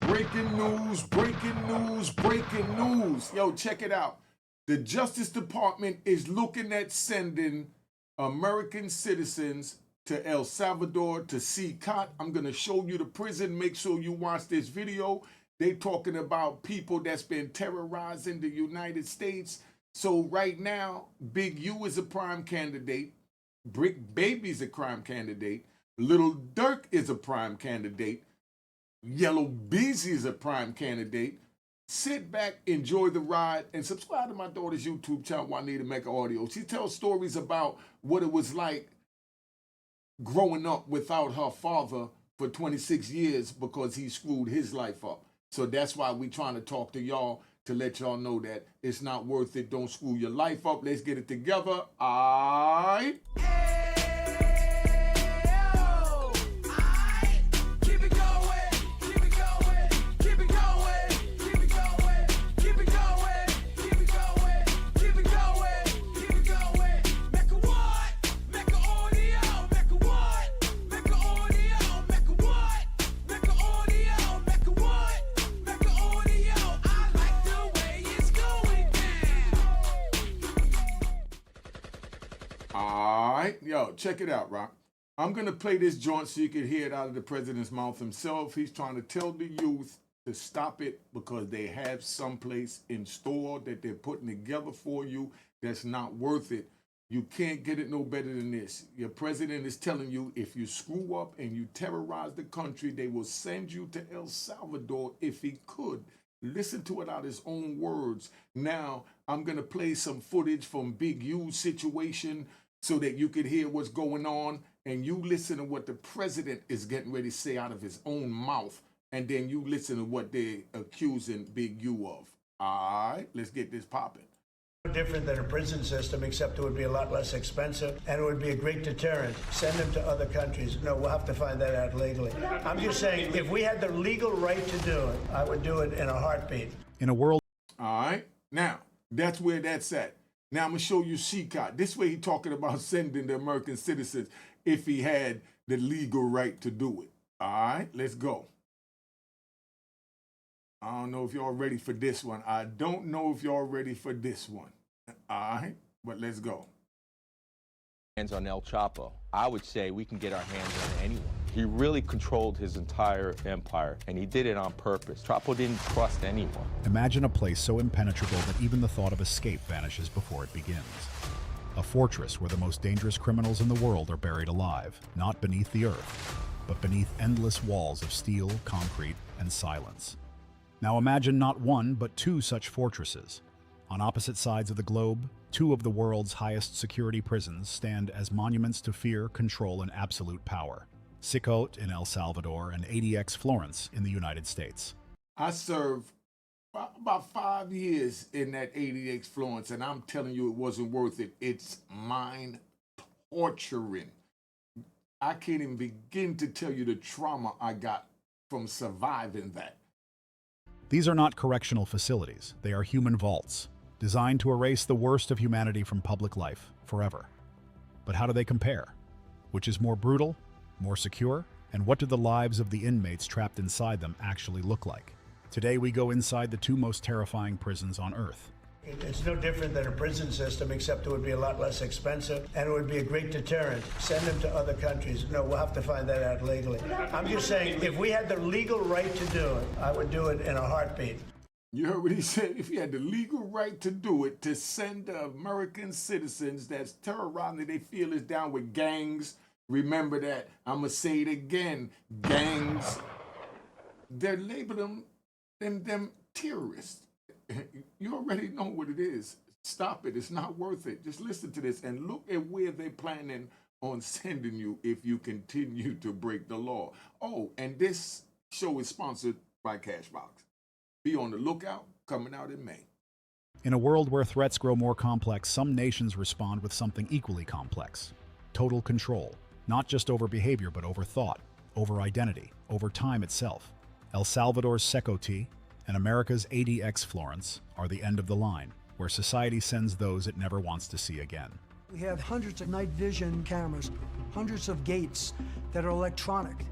Breaking news, breaking news, breaking news. Yo, check it out. The Justice Department is looking at sending American citizens to El Salvador to CECOT. I'm going to show you the prison. Make sure you watch this video. They talking about people that's been terrorizing the United States. So right now, Big U is a prime candidate. Brick Baby's a prime candidate. Little Dirk is a prime candidate. Yellow Beezy is a prime candidate. Sit back, enjoy the ride, and subscribe to my daughter's YouTube channel, Juanita Mecca Audio. She tells stories about what it was like growing up without her father for 26 years because he screwed his life up. So that's why we're trying to talk to y'all to let y'all know that it's not worth it. Don't screw your life up. Let's get it together. All right. Yo, check it out, Rock. I'm going to play this joint so you can hear it out of the president's mouth himself. He's trying to tell the youth to stop it because they have someplace in store that they're putting together for you that's not worth it. You can't get it no better than this. Your president is telling you if you screw up and you terrorize the country, they will send you to El Salvador if he could. Listen to it out of his own words. Now, I'm going to play some footage from Big U's situation so that you can hear what's going on, and you listen to what the president is getting ready to say out of his own mouth, and then you listen to what they're accusing Big U of. All right, let's get this popping. Different than a prison system, except it would be a lot less expensive, and it would be a great deterrent. Send them to other countries. No, we'll have to find that out legally. I'm just saying, if we had the legal right to do it, I would do it in a heartbeat. In a world... All right, now, that's where that's at. Now I'm going to show you CECOT. This way he's talking about sending the American citizens if he had the legal right to do it. All right, let's go. I don't know if y'all ready for this one. I don't know if y'all ready for this one. All right, but let's go. Hands on El Chapo. I would say we can get our hands on anyone. He really controlled his entire empire, and he did it on purpose. Chapo didn't trust anyone. Imagine a place so impenetrable that even the thought of escape vanishes before it begins. A fortress where the most dangerous criminals in the world are buried alive, not beneath the earth, but beneath endless walls of steel, concrete, and silence. Now imagine not one, but two such fortresses. On opposite sides of the globe, two of the world's highest security prisons stand as monuments to fear, control, and absolute power. CECOT in El Salvador and ADX Florence in the United States. I served about 5 years in that ADX Florence, and I'm telling you it wasn't worth it. It's mind torturing. I can't even begin to tell you the trauma I got from surviving that. These are not correctional facilities. They are human vaults, designed to erase the worst of humanity from public life forever. But how do they compare? Which is more brutal, more secure, and what do the lives of the inmates trapped inside them actually look like? Today we go inside the two most terrifying prisons on Earth. It's no different than a prison system, except it would be a lot less expensive, and it would be a great deterrent. Send them to other countries. No, we'll have to find that out legally. I'm just saying, if we had the legal right to do it, I would do it in a heartbeat. You heard what he said? If he had the legal right to do it, to send the American citizens that's terrorizing, they feel is down with gangs. Remember that. I'm going to say it again. Gangs. They're labeling them terrorists. You already know what it is. Stop it. It's not worth it. Just listen to this and look at where they're planning on sending you if you continue to break the law. Oh, and this show is sponsored by Cashbox. Be on the lookout, coming out in May. In a world where threats grow more complex, some nations respond with something equally complex. Total control. Not just over behavior, but over thought, over identity, over time itself. El Salvador's CECOT and America's ADX Florence are the end of the line, where society sends those it never wants to see again. We have hundreds of night vision cameras, hundreds of gates that are electronic.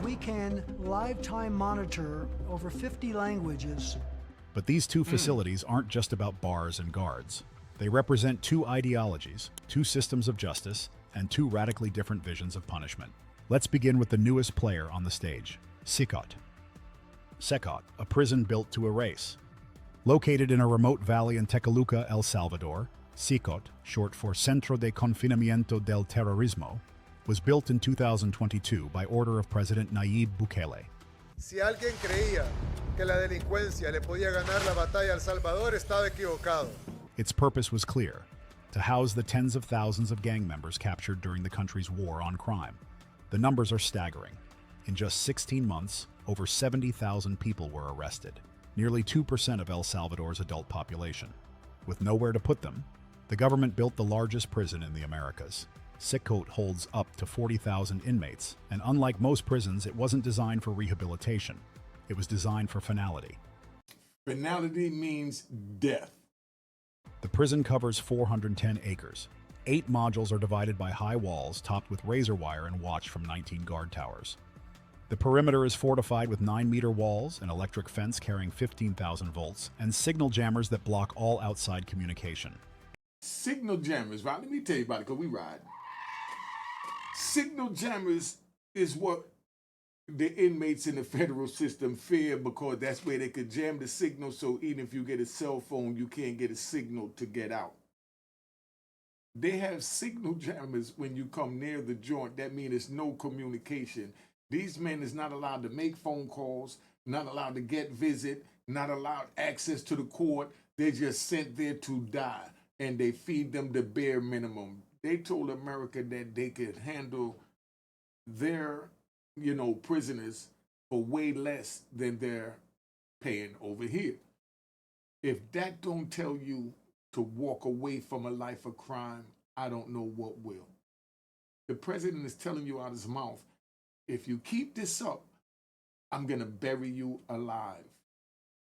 We can live time monitor over 50 languages. But these two facilities aren't just about bars and guards. They represent two ideologies, two systems of justice, and two radically different visions of punishment. Let's begin with the newest player on the stage, CECOT. CECOT, a prison built to erase. Located in a remote valley in Tecoluca, El Salvador, CECOT, short for Centro de Confinamiento del Terrorismo, was built in 2022 by order of President Nayib Bukele. Si alguien creía que la delincuencia le podía ganar la batalla a El Salvador, estaba equivocado. Its purpose was clear: to house the tens of thousands of gang members captured during the country's war on crime. The numbers are staggering. In just 16 months, over 70,000 people were arrested, nearly 2% of El Salvador's adult population. With nowhere to put them, the government built the largest prison in the Americas. CECOT holds up to 40,000 inmates, and unlike most prisons, it wasn't designed for rehabilitation. It was designed for finality. Finality means death. The prison covers 410 acres. 8 modules are divided by high walls topped with razor wire and watched from 19 guard towers. The perimeter is fortified with 9-meter walls, an electric fence carrying 15,000 volts, and signal jammers that block all outside communication. Signal jammers, right? Let me tell you about it, because we ride. Signal jammers is what the inmates in the federal system fear, because that's where they could jam the signal, so even if you get a cell phone, you can't get a signal to get out. They have signal jammers when you come near the joint. That means there's no communication. These men is not allowed to make phone calls, not allowed to get visit, not allowed access to the court. They're just sent there to die, and they feed them the bare minimum. They told America that they could handle their, prisoners for way less than they're paying over here. If that don't tell you to walk away from a life of crime, I don't know what will. The president is telling you out his mouth, if you keep this up, I'm going to bury you alive.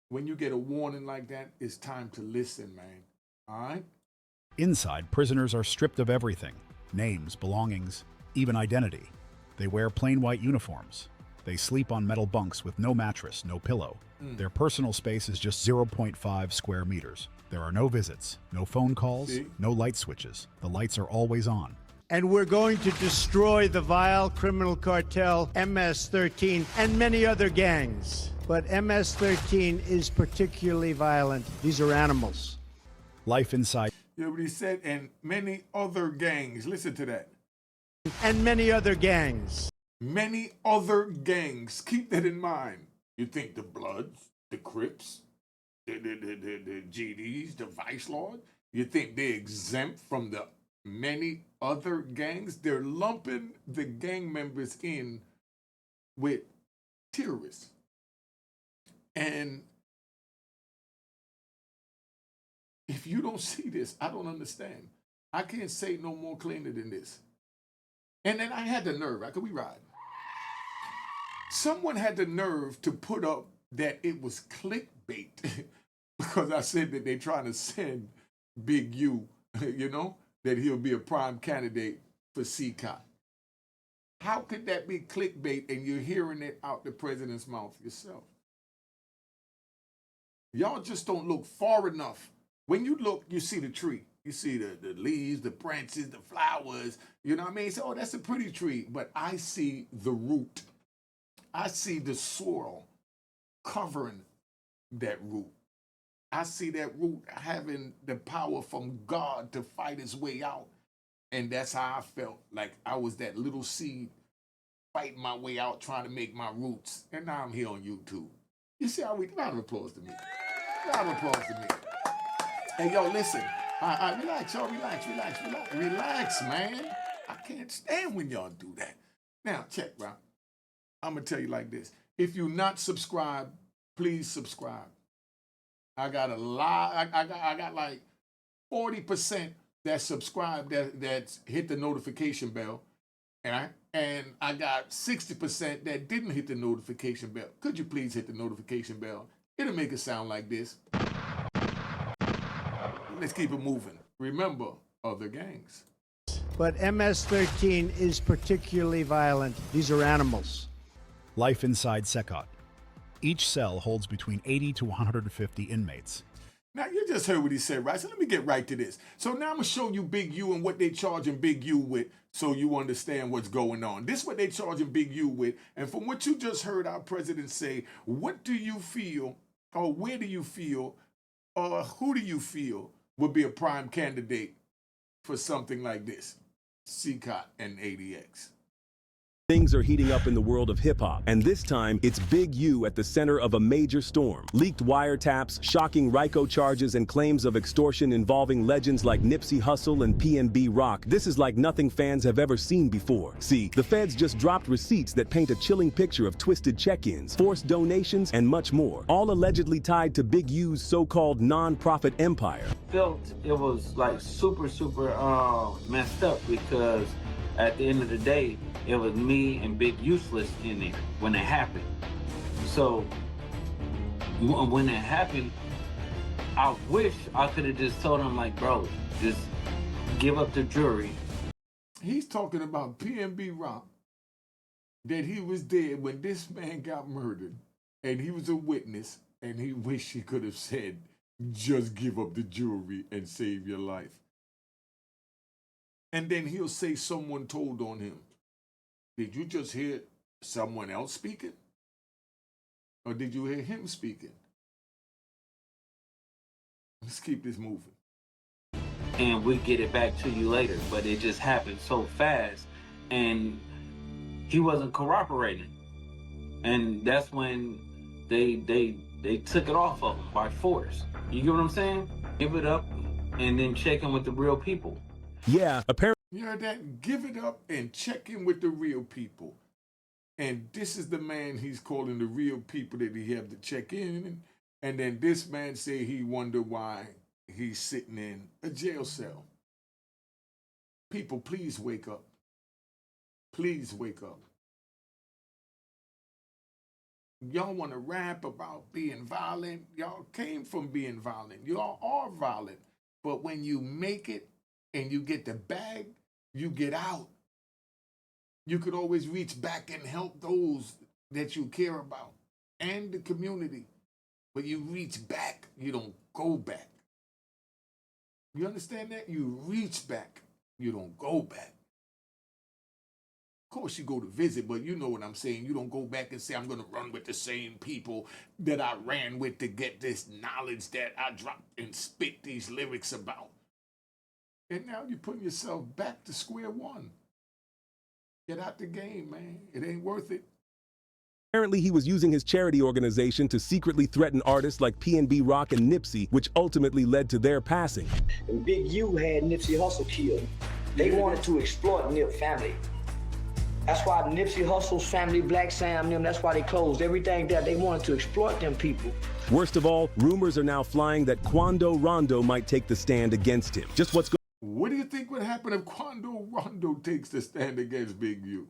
When you get a warning like that, it's time to listen, man. All right? Inside, prisoners are stripped of everything: names, belongings, even identity. They wear plain white uniforms. They sleep on metal bunks with no mattress, no pillow. Their personal space is just 0.5 square meters. There are no visits, no phone calls, no light switches. The lights are always on. And we're going to destroy the vile criminal cartel MS-13 and many other gangs. But MS-13 is particularly violent. These are animals. Life inside. You know what he said? And many other gangs. Listen to that. And many other gangs. Many other gangs. Keep that in mind. You think the Bloods, the Crips, the GDs, the Vice Lord, you think they're exempt from the many other gangs? They're lumping the gang members in with terrorists. And if you don't see this, I don't understand. I can't say no more cleaner than this. And then I had the nerve, right? Could we ride? Someone had the nerve to put up that it was clickbait because I said that they're trying to send Big U, that he'll be a prime candidate for CECOT. How could that be clickbait and you're hearing it out the president's mouth yourself? Y'all just don't look far enough. When you look, you see the tree. You see the leaves, the branches, the flowers. You know what I mean? So, oh, that's a pretty tree. But I see the root. I see the soil covering that root. I see that root having the power from God to fight its way out. And that's how I felt. Like I was that little seed fighting my way out, trying to make my roots. And now I'm here on YouTube. You see how round of applause to me. Round of applause to me. Hey, yo, listen. All right, relax, y'all. Relax, man. I can't stand when y'all do that. Now, check, bro. I'm going to tell you like this. If you're not subscribed, please subscribe. I got a lot. I got like 40% that subscribe that's hit the notification bell. And I got 60% that didn't hit the notification bell. Could you please hit the notification bell? It'll make it sound like this. Let's keep it moving. Remember, other gangs. but MS-13 is particularly violent. These are animals. Life inside CECOT. Each cell holds between 80 to 150 inmates. Now, you just heard what he said, right? So let me get right to this. So now I'm going to show you Big U and what they charging Big U with so you understand what's going on. This is what they charging Big U with. And from what you just heard our president say, what do you feel, or where do you feel, or who do you feel would be a prime candidate for something like this? CECOT and ADX. Things are heating up in the world of hip-hop, and this time it's Big U at the center of a major storm. Leaked wiretaps, shocking RICO charges, and claims of extortion involving legends like Nipsey Hussle and PNB Rock. This is like nothing fans have ever seen before. See, the feds just dropped receipts that paint a chilling picture of twisted check-ins, forced donations, and much more, all allegedly tied to Big U's so-called non-profit empire. Felt it was like super messed up because at the end of the day, it was me and Big Useless in there when it happened. So when it happened, I wish I could have just told him, like, bro, just give up the jury. He's talking about PNB Rock, that he was there when this man got murdered, and he was a witness, and he wished he could have said, just give up the jury and save your life. And then he'll say someone told on him. Did you just hear someone else speaking? Or did you hear him speaking? Let's keep this moving. And we get it back to you later, but it just happened so fast, and he wasn't cooperating. And that's when they took it off of him by force. You get what I'm saying? Give it up and then check in with the real people. Yeah, apparently. You heard that? Give it up and check in with the real people. And this is the man he's calling the real people that he have to check in. And then this man say he wonder why he's sitting in a jail cell. People, please wake up. Please wake up. Y'all want to rap about being violent. Y'all came from being violent. Y'all are violent. But when you make it and you get the bag, you get out. You could always reach back and help those that you care about and the community. But you reach back, you don't go back. You understand that? You reach back, you don't go back. Of course, you go to visit, but you know what I'm saying. You don't go back and say, I'm going to run with the same people that I ran with to get this knowledge that I dropped and spit these lyrics about. And now you're putting yourself back to square one. Get out the game, man. It ain't worth it. Apparently, he was using his charity organization to secretly threaten artists like PNB Rock and Nipsey, which ultimately led to their passing. And Big U had Nipsey Hussle killed. They wanted to exploit Nip family. That's why Nipsey Hussle's family, Black Sam, them, that's why they closed everything down. They wanted to exploit them people. Worst of all, rumors are now flying that Quando Rondo might take the stand against him. Just what's What do you think would happen if Quando Rondo takes the stand against Big U?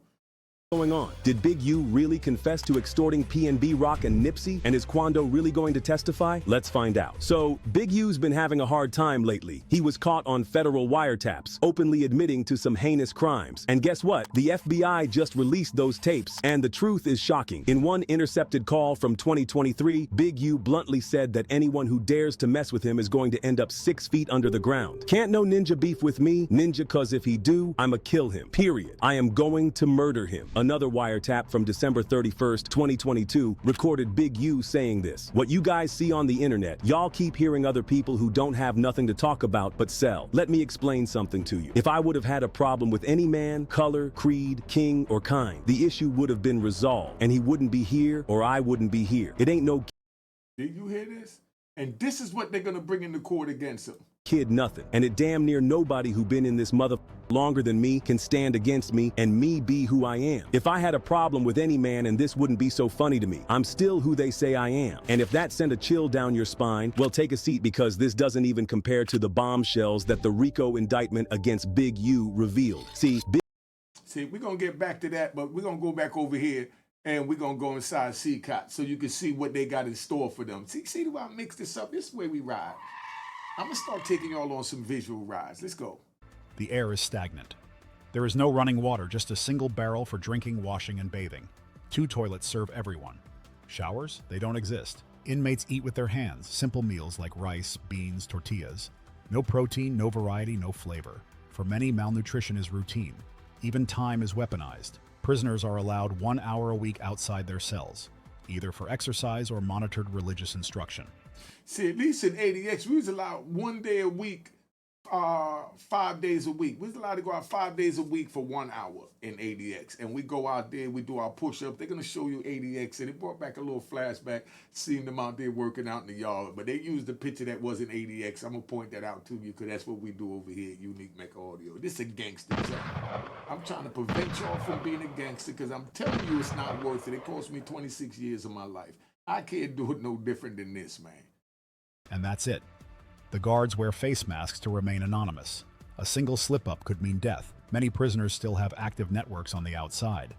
going on? Did Big U really confess to extorting PNB Rock and Nipsey? And is Quando really going to testify? Let's find out. So, Big U's been having a hard time lately. He was caught on federal wiretaps, openly admitting to some heinous crimes. And guess what? The FBI just released those tapes, and the truth is shocking. In one intercepted call from 2023, Big U bluntly said that anyone who dares to mess with him is going to end up 6 feet under the ground. Can't no ninja beef with me, ninja, cause if he do, I'ma kill him, period. I am going to murder him. Another wiretap from December 31st, 2022 recorded Big U saying this. What you guys see on the internet, y'all keep hearing other people who don't have nothing to talk about but sell. Let me explain something to you. If I would have had a problem with any man, color, creed, king, or kind, the issue would have been resolved, and he wouldn't be here or I wouldn't be here. It ain't no Did you hear this? And this is what they're going to bring into court against him. kid nothing. And it damn near nobody who been in this mother longer than me can stand against me and me be who I am. If I had a problem with any man and this wouldn't be so funny to me, I'm still who they say I am. And if that sent a chill down your spine, well, take a seat, because this doesn't even compare to the bombshells that the RICO indictment against Big U revealed. See, we're going to get back to that, but we're going to go back over here and we're going to go inside CECOT so you can see what they got in store for them. See the way I mix this up? This is where we ride. I'm going to start taking y'all on some visual rides. Let's go. The air is stagnant. There is no running water, just a single barrel for drinking, washing, and bathing. 2 toilets serve everyone. Showers? They don't exist. Inmates eat with their hands, simple meals like rice, beans, tortillas. No protein, no variety, no flavor. For many, malnutrition is routine. Even time is weaponized. Prisoners are allowed 1 hour a week outside their cells, either for exercise or monitored religious instruction. See, at least in ADX, we was allowed 1 day a week, 5 days a week. We was allowed to go out 5 days a week for 1 hour in ADX. And we go out there, we do our push-up. They're going to show you ADX. And it brought back a little flashback, seeing them out there working out in the yard. But they used the picture that wasn't ADX. I'm going to point that out to you because that's what we do over here at Unique Mecca Audio. This is a gangster job. I'm trying to prevent y'all from being a gangster because I'm telling you it's not worth it. It cost me 26 years of my life. I can't do it no different than this, man. And that's it. The guards wear face masks to remain anonymous. A single slip-up could mean death. Many prisoners still have active networks on the outside.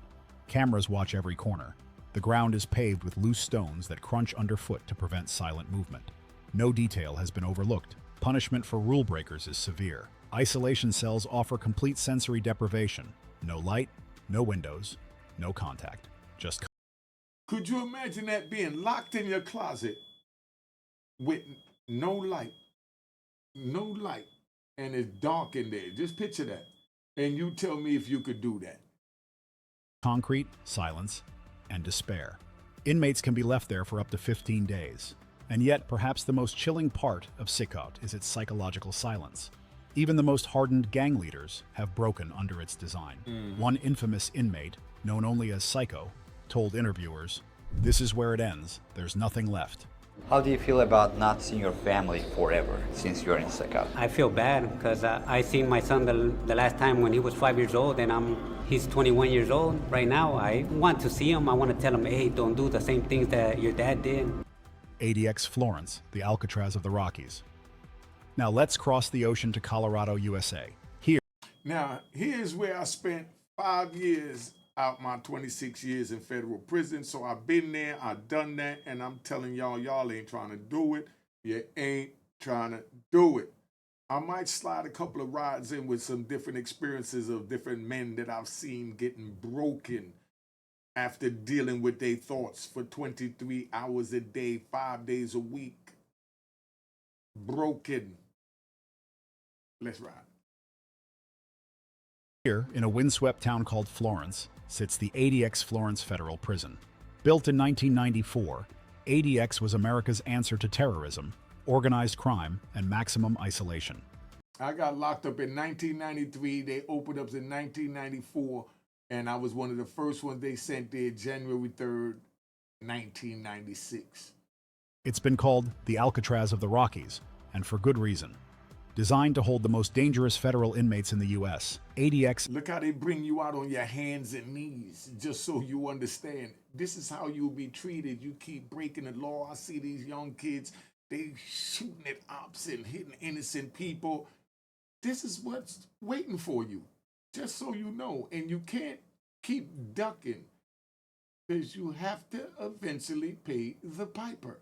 Cameras watch every corner. The ground is paved with loose stones that crunch underfoot to prevent silent movement. No detail has been overlooked. Punishment for rule breakers is severe. Isolation cells offer complete sensory deprivation. No light, no windows, no contact. Just Could you imagine that being locked in your closet with no light, and it's dark in there? Just picture that. And you tell me if you could do that. concrete, silence, and despair. Inmates can be left there for up to 15 days. And yet, perhaps the most chilling part of CECOT is its psychological silence. Even the most hardened gang leaders have broken under its design. One infamous inmate, known only as Psycho, told interviewers, "This is where it ends. There's nothing left." How do you feel about not seeing your family forever since you're in CECOT? I feel bad because I seen my son the last time when he was 5 years old, and he's 21 years old right now. I want to see him. I want to tell him, hey, don't do the same things that your dad did. ADX Florence, the Alcatraz of the Rockies. Now let's cross the ocean to Colorado, USA. Here's where I spent 5 years out my 26 years in federal prison. So I've been there, I've done that, and I'm telling y'all, y'all ain't trying to do it. You ain't trying to do it. I might slide a couple of rides in with some different experiences of different men that I've seen getting broken after dealing with their thoughts for 23 hours a day, 5 days a week. Broken. Let's ride. Here, in a windswept town called Florence, sits the ADX Florence Federal Prison. Built in 1994, ADX was America's answer to terrorism, organized crime, and maximum isolation. I got locked up in 1993. They opened up in 1994, and I was one of the first ones they sent there January 3rd, 1996. It's been called the Alcatraz of the Rockies, and for good reason. Designed to hold the most dangerous federal inmates in the U.S., ADX... Look how they bring you out on your hands and knees, just so you understand. This is how you'll be treated. You keep breaking the law. I see these young kids, they shooting at ops and hitting innocent people. This is what's waiting for you, just so you know. And you can't keep ducking, because you have to eventually pay the piper.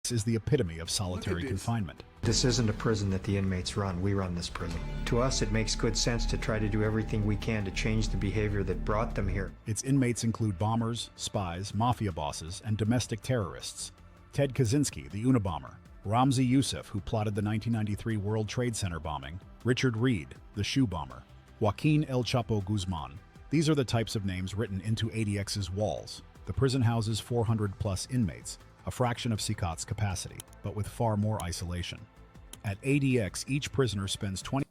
This is the epitome of solitary confinement. This isn't a prison that the inmates run. We run this prison. To us, it makes good sense to try to do everything we can to change the behavior that brought them here. Its inmates include bombers, spies, mafia bosses, and domestic terrorists. Ted Kaczynski, the Unabomber, Ramzi Youssef, who plotted the 1993 World Trade Center bombing, Richard Reed, the Shoe Bomber, Joaquin El Chapo Guzman. These are the types of names written into ADX's walls. The prison houses 400-plus inmates, a fraction of CECOT's capacity, but with far more isolation. At ADX, each prisoner spends 20...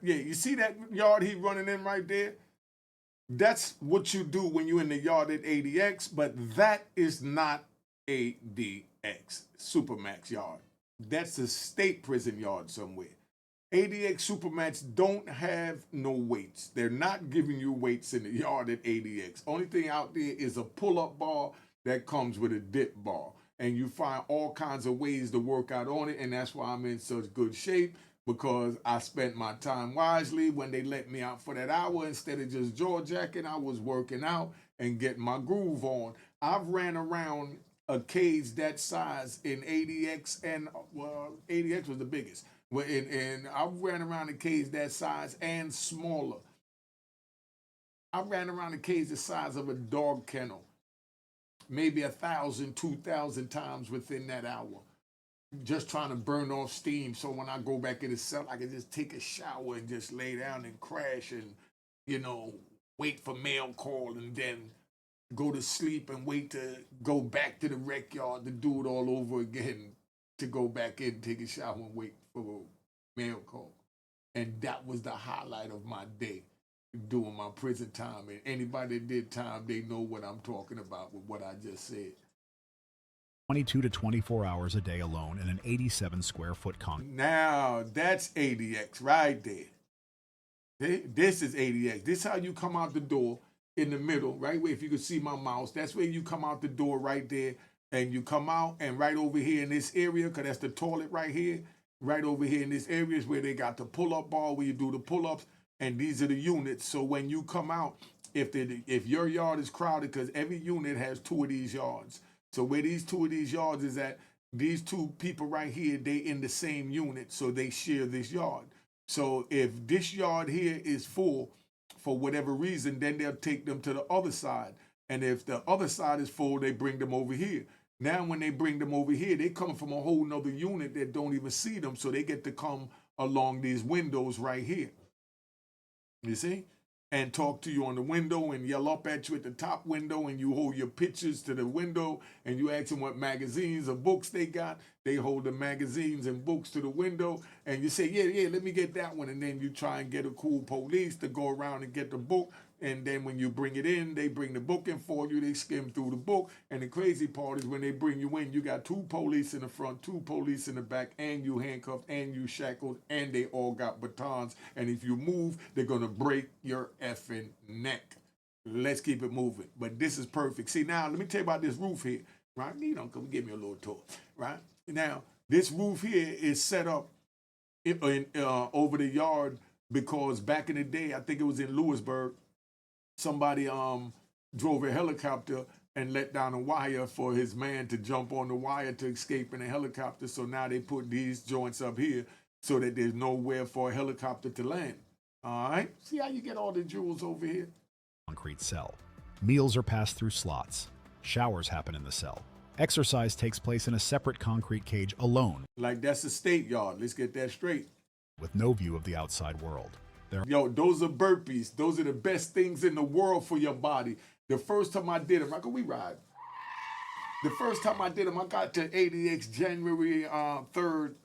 You see that yard he running in right there? That's what you do when you're in the yard at ADX, but that is not ADX Supermax yard. That's a state prison yard somewhere. ADX Supermax don't have no weights. They're not giving you weights in the yard at ADX. Only thing out there is a pull-up bar that comes with a dip bar. And you find all kinds of ways to work out on it, and that's why I'm in such good shape, because I spent my time wisely. When they let me out for that hour, instead of just jaw jacking, I was working out and getting my groove on. I've ran around a cage that size in ADX, and ADX was the biggest. And I ran around a cage that size and smaller. I ran around a cage the size of a dog kennel, maybe 1,000, 2,000 times within that hour, just trying to burn off steam. So when I go back in the cell, I can just take a shower and just lay down and crash and, wait for mail call and then go to sleep and wait to go back to the rec yard to do it all over again, to go back in, take a shower and wait for a mail call. And that was the highlight of my day, doing my prison time. And anybody that did time, they know what I'm talking about with what I just said. 22 to 24 hours a day alone in an 87 square foot concrete. Now, that's ADX right there. This is ADX. This is how you come out the door in the middle, right where, if you can see my mouse, that's where you come out the door right there. And you come out, and right over here in this area, because that's the toilet right here, right over here in this area is where they got the pull-up bar where you do the pull-ups, and these are the units. So when you come out, if your yard is crowded, because every unit has 2 of these yards. So where these 2 of these yards is at, these 2 people right here, they in the same unit, so they share this yard. So if this yard here is full for whatever reason, then they'll take them to the other side. And if the other side is full, they bring them over here. Now, when they bring them over here, they come from a whole nother unit that don't even see them, so they get to come along these windows right here. You see? And talk to you on the window and yell up at you at the top window, and you hold your pictures to the window and you ask them what magazines or books they got. They hold the magazines and books to the window, and you say, yeah, let me get that one. And then you try and get a cool police to go around and get the book. And then when you bring it in, they bring the book in for you. They skim through the book. And the crazy part is when they bring you in, you got 2 police in the front, 2 police in the back, and you handcuffed, and you shackled, and they all got batons. And if you move, they're going to break your effing neck. Let's keep it moving. But this is perfect. See, now, let me tell you about this roof here, right? Come give me a little tour, right? Now, this roof here is set up over the yard because back in the day, I think it was in Lewisburg, somebody drove a helicopter and let down a wire for his man to jump on the wire to escape in a helicopter. So now they put these joints up here so that there's nowhere for a helicopter to land. All right? See how you get all the jewels over here? Concrete cell. Meals are passed through slots. Showers happen in the cell. Exercise takes place in a separate concrete cage alone. Like that's a state yard. Let's get that straight. With no view of the outside world. Yo, those are burpees. Those are the best things in the world for your body. The first time I did them, how can we ride? The first time I did them, I got to ADX January 3rd,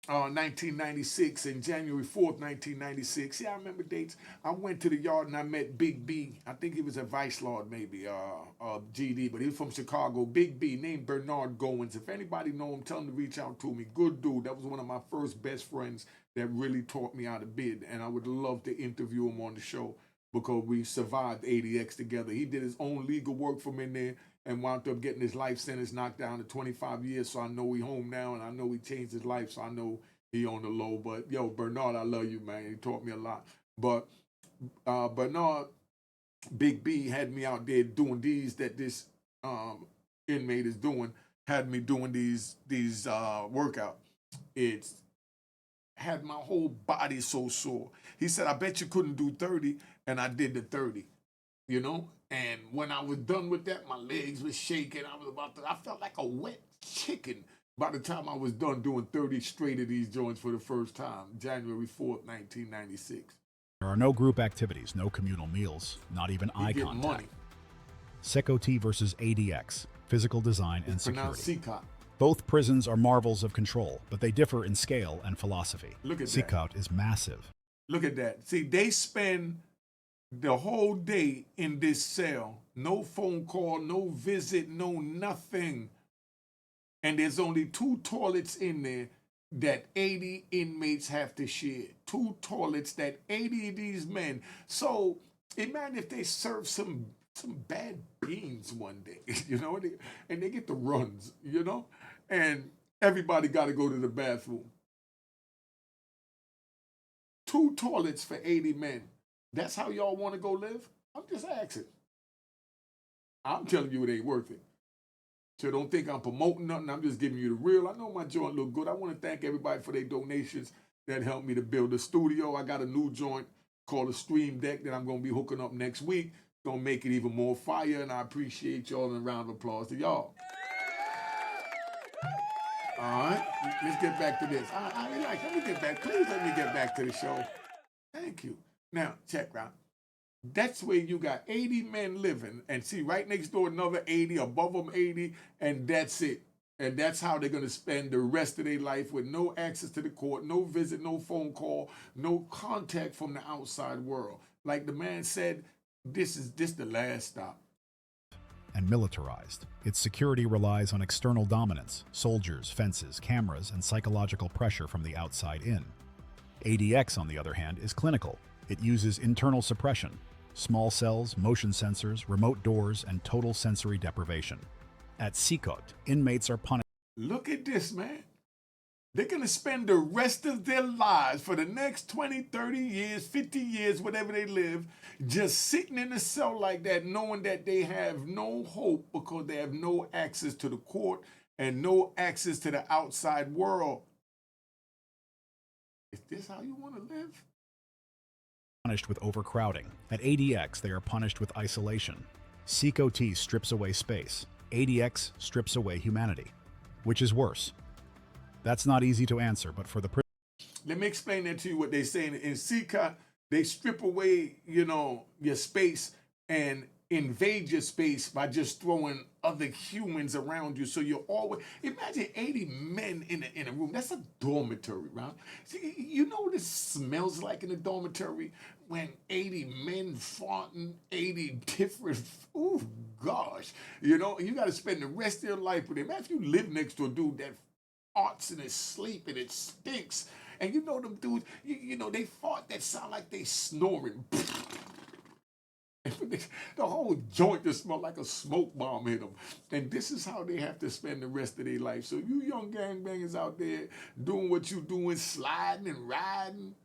1996 and January 4th, 1996. Yeah, I remember dates. I went to the yard and I met Big B. I think he was a vice lord, maybe, GD, but he was from Chicago. Big B, named Bernard Goins. If anybody know him, tell him to reach out to me. Good dude. That was one of my first best friends that really taught me how to bid. And I would love to interview him on the show because we survived ADX together. He did his own legal work from in there and wound up getting his life sentence knocked down to 25 years. So I know he home now, and I know he changed his life, so I know he on the low. But, yo, Bernard, I love you, man. He taught me a lot. But Bernard, Big B, had me out there doing these that this inmate is doing, had me doing these workout. It's had my whole body so sore. He said, I bet you couldn't do 30, and I did the 30, you know? And when I was done with that, my legs were shaking. I felt like a wet chicken by the time I was done doing 30 straight of these joints for the first time, January 4th, 1996. There are no group activities, no communal meals, not even eye contact. Money. CECOT versus ADX, physical design and security. CECOT. Both prisons are marvels of control, but they differ in scale and philosophy. Look at CECOT is massive. Look at that. See, they spend the whole day in this cell. No phone call, no visit, no nothing. And there's only 2 toilets in there that 80 inmates have to share. 2 toilets that 80 of these men. So imagine if they serve some bad beans one day, you know, and they get the runs, you know, and everybody got to go to the bathroom. 2 toilets for 80 men. That's how y'all want to go live? I'm just asking. I'm telling you it ain't worth it. So don't think I'm promoting nothing. I'm just giving you the real. I know my joint look good. I want to thank everybody for their donations that helped me to build the studio. I got a new joint called a Stream Deck that I'm going to be hooking up next week. Going to make it even more fire, and I appreciate y'all, and a round of applause to y'all. All right, let's get back to this. Let me get back. Please let me get back to the show. Thank you. Now, check out. That's where you got 80 men living, and see right next door another 80, above them 80, and that's it. And that's how they're going to spend the rest of their life, with no access to the court, no visit, no phone call, no contact from the outside world. Like the man said, this is the last stop. And militarized. Its security relies on external dominance, soldiers, fences, cameras, and psychological pressure from the outside in. ADX, on the other hand, is clinical. It uses internal suppression, small cells, motion sensors, remote doors, and total sensory deprivation. At CECOT, inmates are punished. Look at this, man. They're going to spend the rest of their lives, for the next 20, 30 years, 50 years, whatever they live, just sitting in a cell like that, knowing that they have no hope because they have no access to the court and no access to the outside world. Is this how you want to live? Punished with overcrowding. At ADX, they are punished with isolation. CECOT strips away space. ADX strips away humanity. Which is worse? That's not easy to answer, but for the let me explain that to you, what they're saying. In CECOT, they strip away, your space and invade your space by just throwing other humans around you. So you're always, imagine 80 men in a room. That's a dormitory, right? See, you know what it smells like in a dormitory? When 80 men farting, 80 different, oh gosh. You got to spend the rest of your life with him. Imagine if you live next to a dude that farts in his sleep and it stinks. And them dudes, they fart that sound like they snoring. The whole joint just smelled like a smoke bomb hit them. And this is how they have to spend the rest of their life. So you young gangbangers out there doing what you doing, sliding and riding,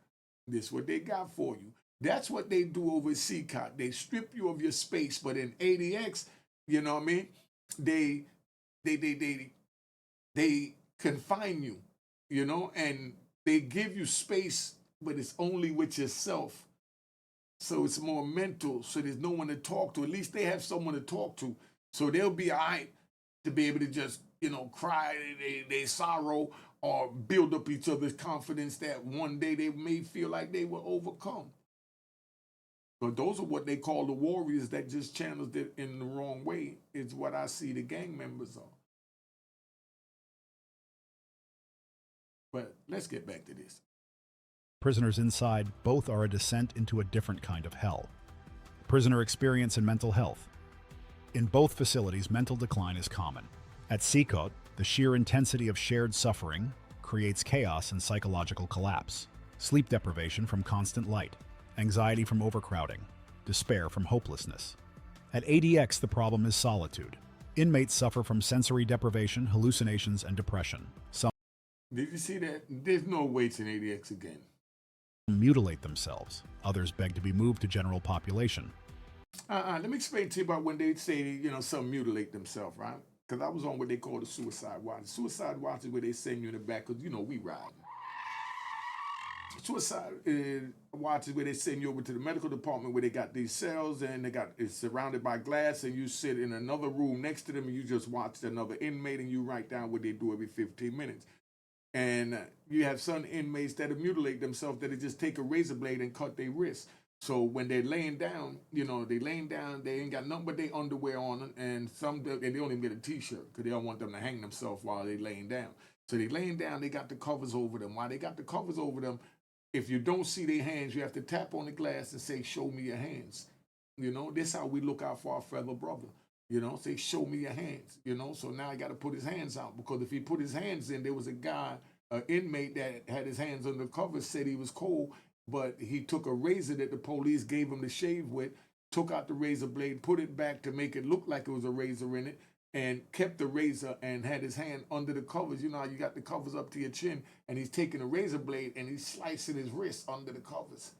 this is what they got for you. That's what they do over at CECOT. They strip you of your space. But in ADX, you know what I mean? They confine you, and they give you space, but it's only with yourself. So it's more mental, so there's no one to talk to. At least they have someone to talk to. So they'll be all right to be able to just, cry they sorrow, or build up each other's confidence that one day they may feel like they will overcome. But those are what they call the warriors that just channels it in the wrong way, is what I see the gang members are. But let's get back to this. Prisoners inside, both are a descent into a different kind of hell. Prisoner experience and mental health. In both facilities, mental decline is common. At CECOT, the sheer intensity of shared suffering creates chaos and psychological collapse. Sleep deprivation from constant light, anxiety from overcrowding, despair from hopelessness. At ADX, the problem is solitude. Inmates suffer from sensory deprivation, hallucinations, and depression. Some Did you see that? There's no weights in ADX again. Mutilate themselves. Others beg to be moved to general population. Let me explain to you about when they say, some mutilate themselves, right? Because I was on what they call the suicide watch. Suicide watch is where they send you in the back, because, we ride. Suicide watch is where they send you over to the medical department, where they got these cells, and it's surrounded by glass, and you sit in another room next to them, and you just watch another inmate, and you write down what they do every 15 minutes. And you have some inmates that mutilate themselves, that just take a razor blade and cut their wrists. So when they're laying down, they ain't got nothing but their underwear on, and they don't even get a t-shirt because they don't want them to hang themselves while they're laying down. So they laying down, they got the covers over them. While they got the covers over them, if you don't see their hands, you have to tap on the glass and say, "Show me your hands." This is how we look out for our fellow brother. Say, "Show me your hands." So now I got to put his hands out, because if he put his hands in, there was a guy, an inmate that had his hands under the covers, said he was cold, but he took a razor that the police gave him to shave with, took out the razor blade, put it back to make it look like it was a razor in it, and kept the razor and had his hand under the covers. You know how you got the covers up to your chin, and he's taking a razor blade and he's slicing his wrist under the covers.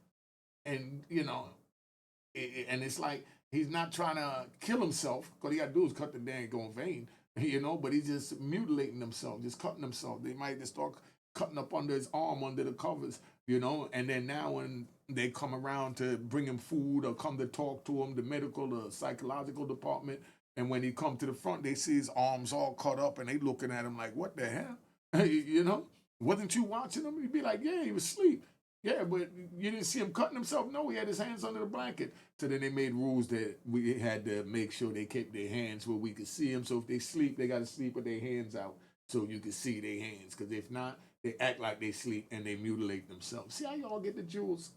And, and it's like he's not trying to kill himself, because he got to do is cut the dang vein, but he's just mutilating himself, just cutting himself. They might just start cutting up under his arm, under the covers, and then now when They come around to bring him food or come to talk to him, the medical or psychological department. And when he come to the front, they see his arms all cut up and they looking at him like, what the hell? You know, wasn't you watching him? He'd be like, yeah, he was asleep. Yeah, but you didn't see him cutting himself? No, he had his hands under the blanket. So then they made rules that we had to make sure they kept their hands where we could see them. So if they sleep, they got to sleep with their hands out so you can see their hands. Because if not, they act like they sleep and they mutilate themselves. See how y'all get the jewels?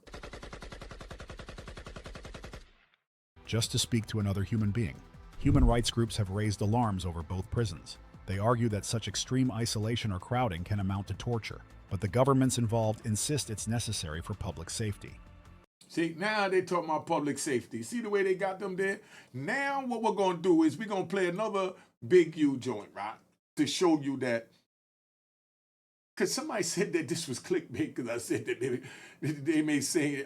Just to speak to another human being, human rights groups have raised alarms over both prisons. They argue that such extreme isolation or crowding can amount to torture, but the governments involved insist it's necessary for public safety. See, now they talk about public safety. See the way they got them there? Now what we're going to do is we're going to play another Big U joint, right? To show you that. Because somebody said that this was clickbait because I said that they may say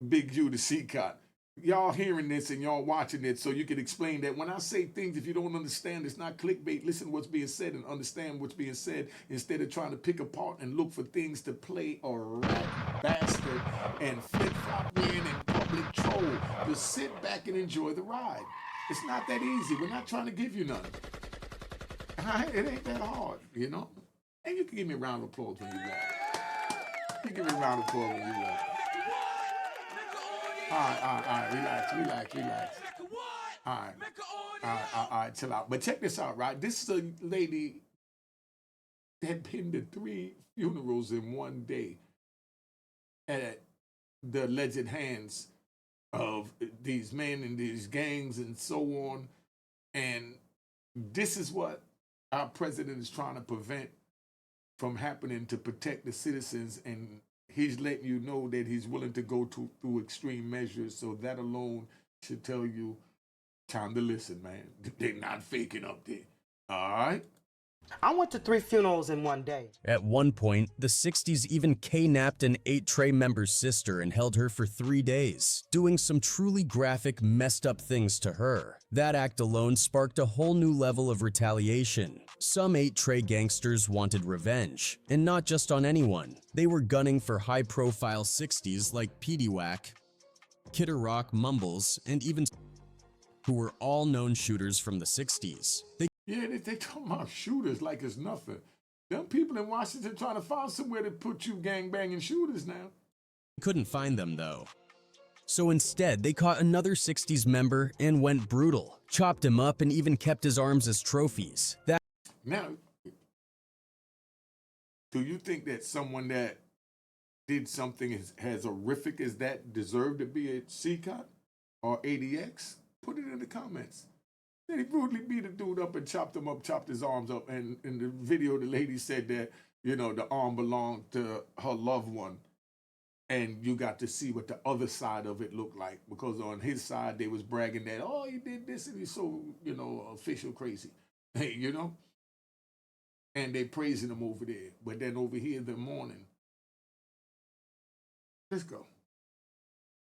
Big U to CECOT. Y'all hearing this and y'all watching it so you can explain that when I say things, if you don't understand, it's not clickbait. Listen to what's being said and understand what's being said instead of trying to pick apart and look for things to play a rat bastard and flip-flop in and public troll. Just sit back and enjoy the ride. It's not that easy. We're not trying to give you nothing. It ain't that hard, you know? And you can give me a round of applause when you laugh. You give me a round of applause when you laugh. All right, relax. All right, chill out. But check this out, right? This is a lady that been to 3 funerals in one day at the alleged hands of these men and these gangs and so on. And this is what our president is trying to prevent from happening to protect the citizens, and he's letting you know that he's willing to go through extreme measures. So that alone should tell you, time to listen, man. They're not faking up there. All right? I went to 3 funerals in one day. At one point, the 60s even kidnapped an 8-Tray member's sister and held her for 3 days, doing some truly graphic, messed up things to her. That act alone sparked a whole new level of retaliation. Some 8-Tray gangsters wanted revenge, and not just on anyone. They were gunning for high-profile 60s like Petey Whack, Kidder Rock, Mumbles, and even who were all known shooters from the 60s. They talking about shooters like it's nothing. Them people in Washington trying to find somewhere to put you gangbanging shooters now. Couldn't find them though. So instead, they caught another 60s member and went brutal, chopped him up and even kept his arms as trophies. Now, do you think that someone that did something as horrific as that deserved to be at CECOT or ADX? Put it in the comments. Then he brutally beat a dude up and chopped him up, chopped his arms up. And in the video, the lady said that, you know, the arm belonged to her loved one. And you got to see what the other side of it looked like. Because on his side, they was bragging that, oh, he did this and he's so, you know, official crazy. You know? And they praising him over there. But then over here in the morning, let's go.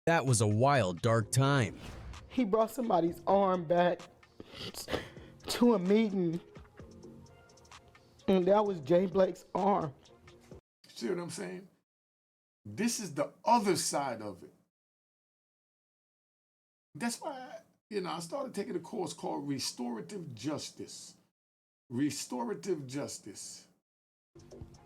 That was a wild, dark time. He brought somebody's arm back to a meeting, and that was Jay Blake's arm. See what I'm saying? This is the other side of it. That's why, I started taking a course called Restorative Justice. Restorative Justice.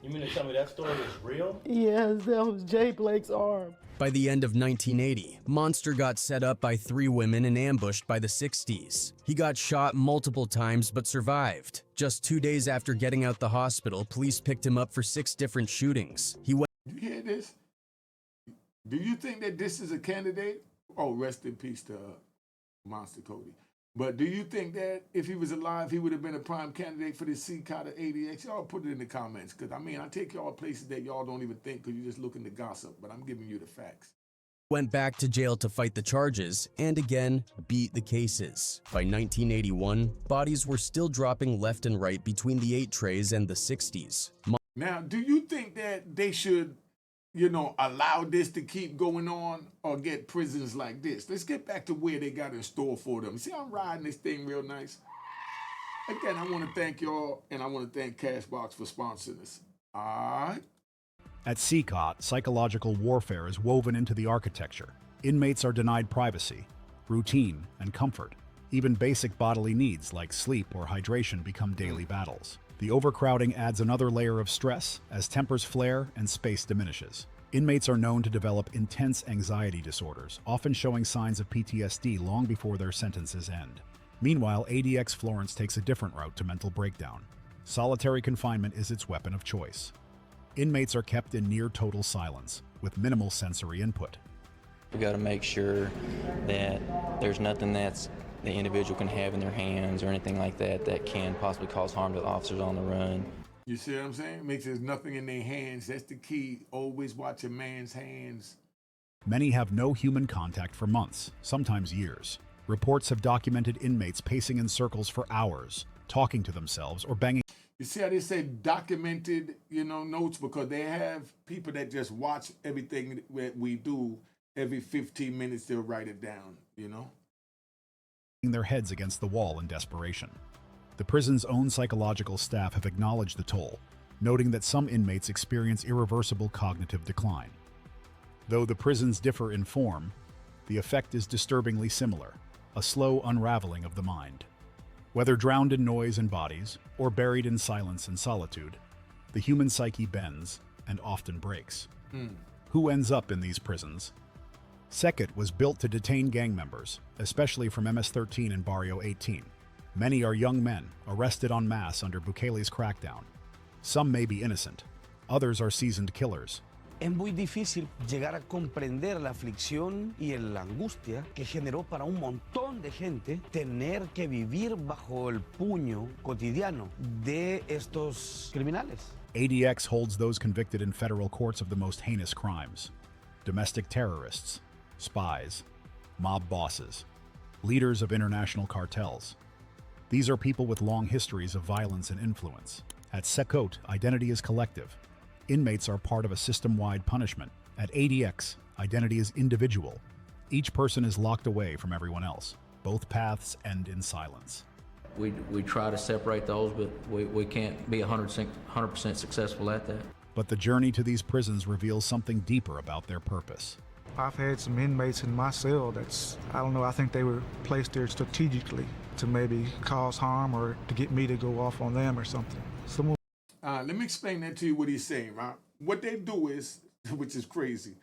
You mean to tell me that story is real? Yes, that was Jay Blake's arm. By the end of 1980, Monster got set up by 3 women and ambushed by the 60s. He got shot multiple times but survived. Just 2 days after getting out the hospital, police picked him up for 6 different shootings. You hear this? Do you think that this is a candidate? Oh, rest in peace to Monster Cody. But do you think that if he was alive, he would have been a prime candidate for the CECOT or ADX? Y'all put it in the comments, because, I take y'all places that y'all don't even think because you're just looking to gossip, but I'm giving you the facts. Went back to jail to fight the charges, and again, beat the cases. By 1981, bodies were still dropping left and right between the 8-Trays and the 60s. Now, do you think that they should, allow this to keep going on or get prisons like this? Let's get back to where they got in store for them. See, I'm riding this thing real nice. Again, I want to thank y'all, and I want to thank Cashbox for sponsoring this. All right. At CECOT, psychological warfare is woven into the architecture. Inmates are denied privacy, routine, and comfort. Even basic bodily needs like sleep or hydration become daily battles. The overcrowding adds another layer of stress as tempers flare and space diminishes. Inmates are known to develop intense anxiety disorders, often showing signs of PTSD long before their sentences end. Meanwhile, ADX Florence takes a different route to mental breakdown. Solitary confinement is its weapon of choice. Inmates are kept in near total silence, with minimal sensory input. We got to make sure that there's nothing that's the individual can have in their hands or anything like that that can possibly cause harm to the officers on the run. You see what I'm saying? Make sure there's nothing in their hands. That's the key. Always watch a man's hands. Many have no human contact for months, sometimes years. Reports have documented inmates pacing in circles for hours, talking to themselves or banging. You see how they say documented, notes, because they have people that just watch everything that we do. Every 15 minutes, they'll write it down, their heads against the wall in desperation. The prison's own psychological staff have acknowledged the toll, noting that some inmates experience irreversible cognitive decline. Though the prisons differ in form, the effect is disturbingly similar, a slow unraveling of the mind. Whether drowned in noise and bodies, or buried in silence and solitude, the human psyche bends and often breaks. Who ends up in these prisons? CECOT was built to detain gang members, especially from MS-13 and Barrio 18. Many are young men, arrested en masse under Bukele's crackdown. Some may be innocent, others are seasoned killers. Es muy difícil llegar a comprender la aflicción y la angustia que generó para un montón de gente tener que vivir bajo el puño cotidiano de estos criminales. ADX holds those convicted in federal courts of the most heinous crimes: domestic terrorists, spies, mob bosses, leaders of international cartels. These are people with long histories of violence and influence. At CECOT, identity is collective. Inmates are part of a system-wide punishment. At ADX, identity is individual. Each person is locked away from everyone else. Both paths end in silence. We try to separate those, but we can't be 100% successful at that. But the journey to these prisons reveals something deeper about their purpose. I've had some inmates in my cell I think they were placed there strategically to maybe cause harm or to get me to go off on them or something. Let me explain that to you, what he's saying, right? What they do is, which is crazy,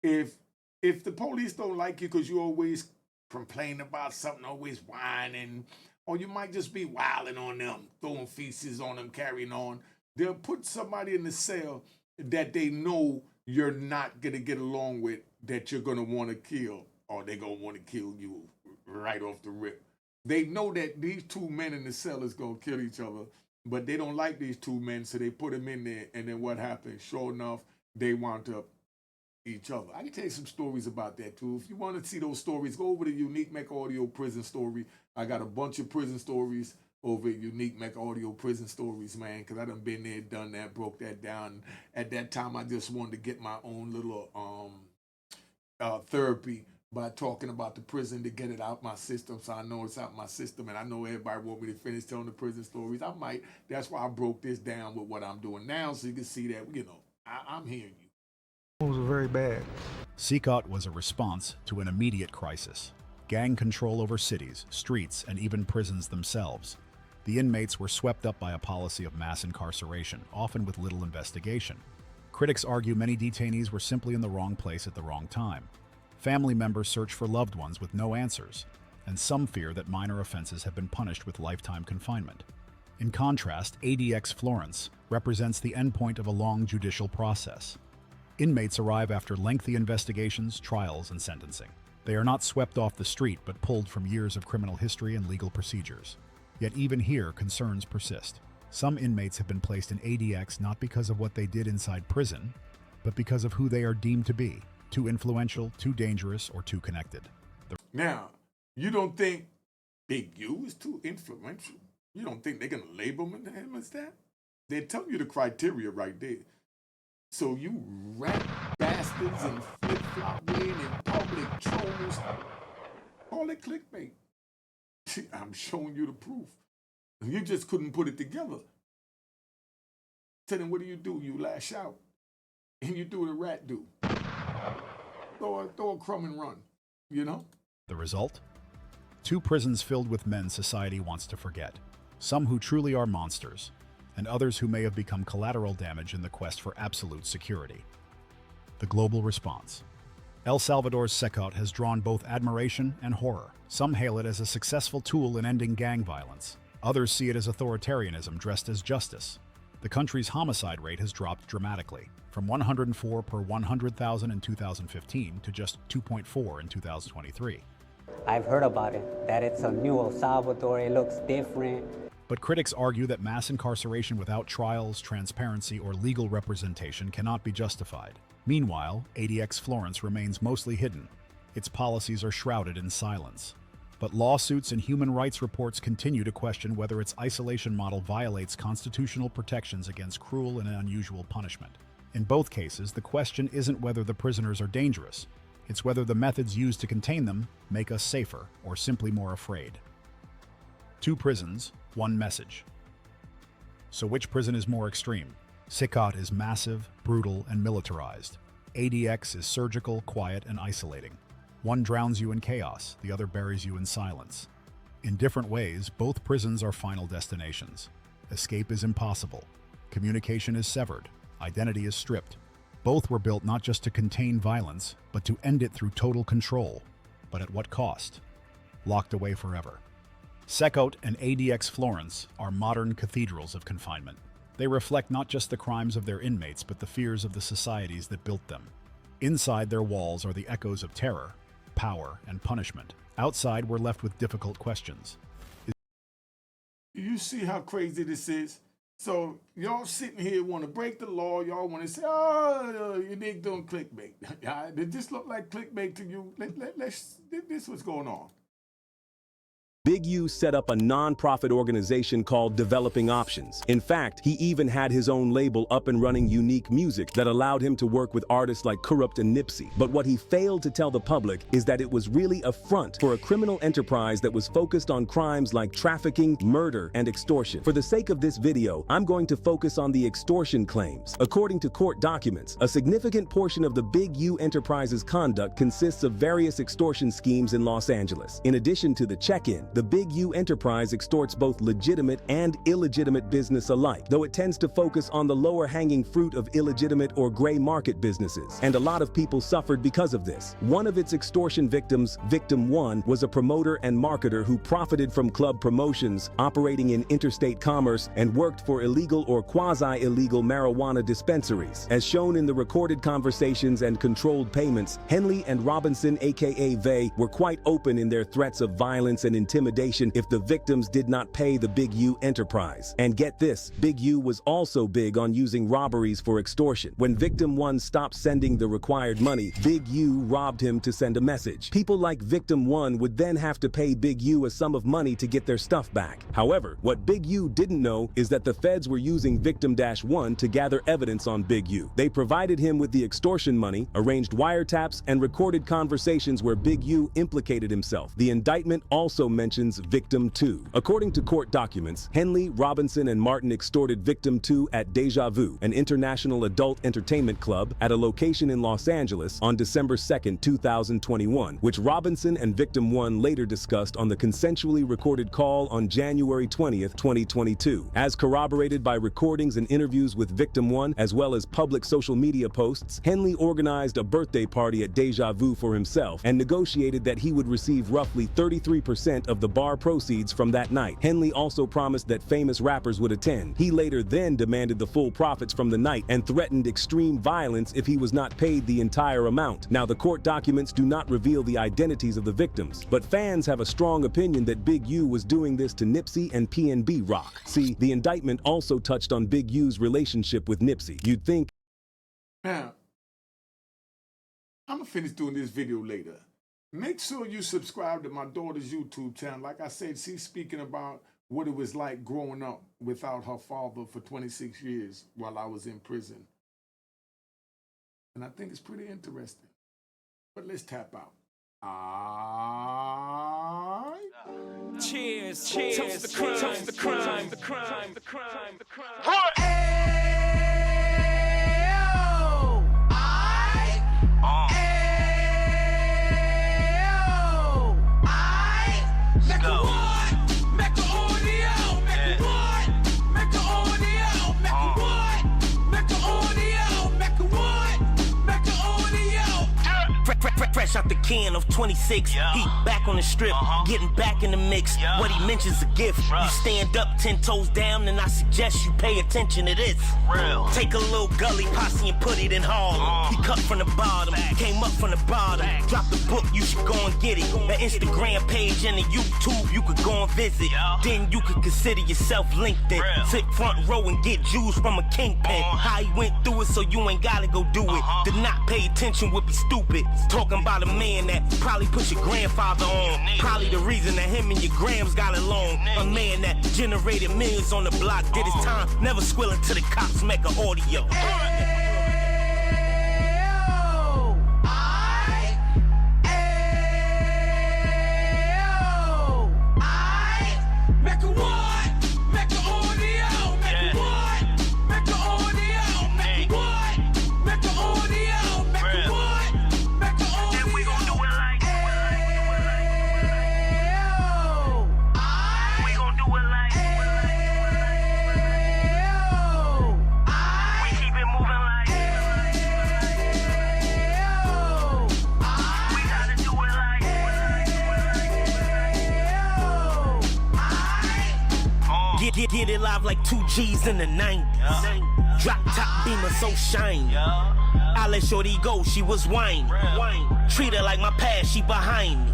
if the police don't like you because you always complain about something, always whining, or you might just be wilding on them, throwing feces on them, carrying on, they'll put somebody in the cell that they know you're not going to get along with, that you're going to want to kill, or they're going to want to kill you right off the rip. They know that these two men in the cell is going to kill each other, but they don't like these two men, so they put them in there, and then what happens? Sure enough, they wound up each other. I can tell you some stories about that, too. If you want to see those stories, go over to Unique Mecca Audio Prison Story. I got a bunch of prison stories over at Unique Mecca Audio Prison Stories, man, because I done been there, done that, broke that down. At that time, I just wanted to get my own little therapy by talking about the prison to get it out my system, so I know it's out my system, and I know everybody want me to finish telling the prison stories. I might. That's why I broke this down with what I'm doing now, so you can see that, I'm hearing you. It was very bad. CECOT was a response to an immediate crisis: gang control over cities, streets, and even prisons themselves. The inmates were swept up by a policy of mass incarceration, often with little investigation. Critics argue many detainees were simply in the wrong place at the wrong time. Family members search for loved ones with no answers, and some fear that minor offenses have been punished with lifetime confinement. In contrast, ADX Florence represents the endpoint of a long judicial process. Inmates arrive after lengthy investigations, trials, and sentencing. They are not swept off the street, but pulled from years of criminal history and legal procedures. Yet even here, concerns persist. Some inmates have been placed in ADX not because of what they did inside prison, but because of who they are deemed to be: too influential, too dangerous, or too connected. Now, you don't think Big U is too influential? You don't think they're going to label him as that? They're telling you the criteria right there. So you rat bastards and flip-flop in and public trolls, call it clickbait. I'm showing you the proof. You just couldn't put it together. Tell them, what do? You lash out. and you do what a rat do. Throw a crumb and run, you know? The result? 2 prisons filled with men society wants to forget. Some who truly are monsters, and others who may have become collateral damage in the quest for absolute security. The global response. El Salvador's CECOT has drawn both admiration and horror. Some hail it as a successful tool in ending gang violence. Others see it as authoritarianism dressed as justice. The country's homicide rate has dropped dramatically, from 104 per 100,000 in 2015 to just 2.4 in 2023. I've heard about it, that it's a new El Salvador, it looks different. But critics argue that mass incarceration without trials, transparency, or legal representation cannot be justified. Meanwhile, ADX Florence remains mostly hidden. Its policies are shrouded in silence. But lawsuits and human rights reports continue to question whether its isolation model violates constitutional protections against cruel and unusual punishment. In both cases, the question isn't whether the prisoners are dangerous. It's whether the methods used to contain them make us safer or simply more afraid. 2 prisons, 1 message. So which prison is more extreme? CECOT is massive, brutal, and militarized. ADX is surgical, quiet, and isolating. One drowns you in chaos, the other buries you in silence. In different ways, both prisons are final destinations. Escape is impossible. Communication is severed. Identity is stripped. Both were built not just to contain violence, but to end it through total control. But at what cost? Locked away forever. CECOT and ADX Florence are modern cathedrals of confinement. They reflect not just the crimes of their inmates, but the fears of the societies that built them. Inside their walls are the echoes of terror, power, and punishment. Outside, we're left with difficult questions. You see how crazy this is? So y'all sitting here want to break the law. Y'all want to say, oh, you niggas doing clickbait. Did this look like clickbait to you? This is what's going on. Big U set up a non-profit organization called Developing Options. In fact, he even had his own label up and running Unique Music that allowed him to work with artists like Courtroom and Nipsey. But what he failed to tell the public is that it was really a front for a criminal enterprise that was focused on crimes like trafficking, murder, and extortion. For the sake of this video, I'm going to focus on the extortion claims. According to court documents, a significant portion of the Big U enterprise's conduct consists of various extortion schemes in Los Angeles. In addition to the check-in, the Big U enterprise extorts both legitimate and illegitimate business alike, though it tends to focus on the lower-hanging fruit of illegitimate or gray market businesses. And a lot of people suffered because of this. One of its extortion victims, Victim 1, was a promoter and marketer who profited from club promotions, operating in interstate commerce, and worked for illegal or quasi-illegal marijuana dispensaries. As shown in the recorded conversations and controlled payments, Henley and Robinson, aka Vay, were quite open in their threats of violence and intimidation if the victims did not pay the Big U enterprise. And get this, Big U was also big on using robberies for extortion. When Victim 1 stopped sending the required money, Big U robbed him to send a message. People like Victim 1 would then have to pay Big U a sum of money to get their stuff back. However, what Big U didn't know is that the feds were using Victim-1 to gather evidence on Big U. They provided him with the extortion money, arranged wiretaps, and recorded conversations where Big U implicated himself. The indictment also mentions Victim 2. According to court documents, Henley, Robinson, and Martin extorted Victim 2 at Deja Vu, an international adult entertainment club at a location in Los Angeles on December 2, 2021, which Robinson and Victim 1 later discussed on the consensually recorded call on January 20, 2022. As corroborated by recordings and interviews with Victim 1, as well as public social media posts, Henley organized a birthday party at Deja Vu for himself and negotiated that he would receive roughly 33% of the bar proceeds from that night. Henley also promised that famous rappers would attend. He later then demanded the full profits from the night and threatened extreme violence if he was not paid the entire amount. Now, the court documents do not reveal the identities of the victims, but fans have a strong opinion that Big U was doing this to Nipsey and PNB Rock. See, the indictment also touched on Big U's relationship with Nipsey. You'd think... Now, I'm gonna finish doing this video later. Make sure you subscribe to my daughter's YouTube channel. Like I said, she's speaking about what it was like growing up without her father for 26 years while I was in prison. And I think it's pretty interesting. But let's tap out. Cheers, cheers, toast the crime, toast the crime, the crime, the crime, the crime. fresh out the can of 26. He back on the strip, getting back in the mix. What he mentions a gift. You stand up 10 toes down, and I suggest you pay attention to this. Take a little gully posse and put it in Harlem. He cut from the bottom, came up from the bottom. Drop the book, you should go and get it. The Instagram page and the YouTube, you could go and visit. Then you could consider yourself LinkedIn. Sit front row and get Jews from a kingpin. How he went through it, so you ain't gotta go do it. To not pay attention would be stupid. Talking about a man that probably put your grandfather on. Probably the reason that him and your grams got along. A man that generated millions on the block, did his time, never squilling to the cops, Mecca audio. Get it live like 2 G's in the 90s. Drop top beamer so shiny. I let shorty go, she was whining. Treat her like my past, she behind me.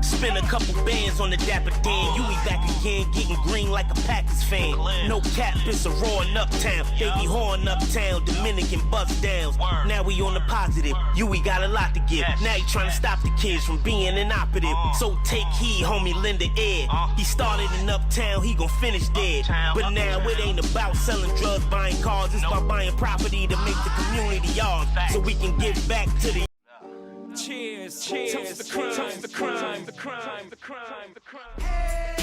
Spin a couple bands on the Dapper Dan. You be back again, getting green like a Packers fan. No cap, it's a roaring uptown. They be whoring uptown, Dominican bust downs. Now we on the positive, we got a lot to give. Now he trying to stop the kids from being inoperative. So take heed, homie, lend a ear. He started in uptown, he gon' finish dead. But now it ain't about selling drugs, buying cars. It's about buying property to make the community ours. So we can give back to the Cheers, cheers, toast the crime, the crime, the crime, the crime, the crime.